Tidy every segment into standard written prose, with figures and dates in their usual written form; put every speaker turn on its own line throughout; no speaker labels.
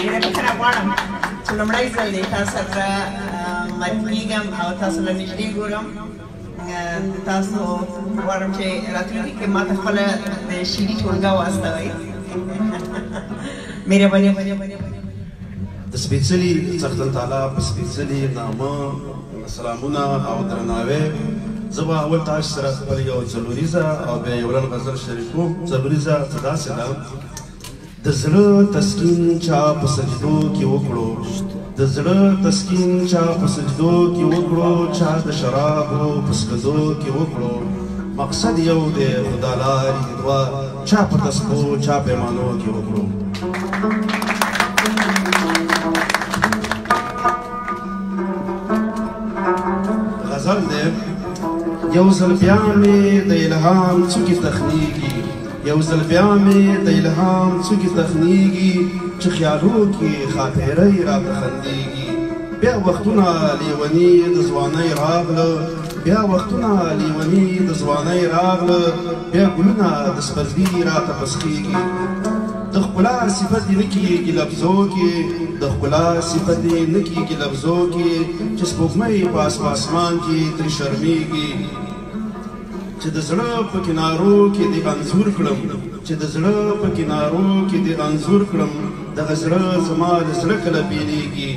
ډېره بخښنه غواړم چې لومړی ځل دی تاسو سره معرفي کېږم او تاسو له نږدې ګورم. تاسو غواړم چې راتلونکي کې ما ته خپله د شعري ټولګه واستوئ. مهرباني.
د سپېڅلي څښتن تعالی په سپېڅلي نامه سلامونه او درناوی. زه به اول تاسو سره خپل یو څلوریزه او بیا یو لنډ غزل شریکوم. څلوریزه څه داسې ده: د زړه تسکین چا په سجدو کې وکړو، د زړه تسکین چا په سجدو کې وکړو، چا د شرابو په څښدو کې وکړو. مقصد یو دی خو دا لارې دوه، چا په تسبو چا پیمانو کې وکړو. غزل دی: یو ځل بیا مې د الهام څوکې تخنیږي، یو ځل بیا مې د الهام څوکې تخنیږي، چې خیالو کې خاطرۍ راته خندېږي. بیا وختونه لیوني د ځوانۍ راغله، بیا وختونه لیوني د ځوانۍ راغله، بیا ګلونه د سپرلي راته پسخېږي. د ښکلا صفت یې نه کېږي لفظو کې، د ښکلا صفت یې نه کېږي لفظو کې، چې سپوږمۍ په اسمان کې ترې شرمېږي. چې د زړه په کنارو کې دې انځور کړم، چې د زړه په کنارو کې دې انځور کړم، دغه زړه زما د زړه کله بېلېږي.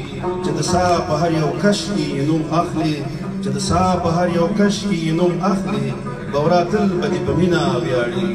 چې د ساه په هر یو کش کې نوم اخلي، چې د ساه په هر یو کش کې نوم اخلي، ګورا تل به دې په مینه ویاړي.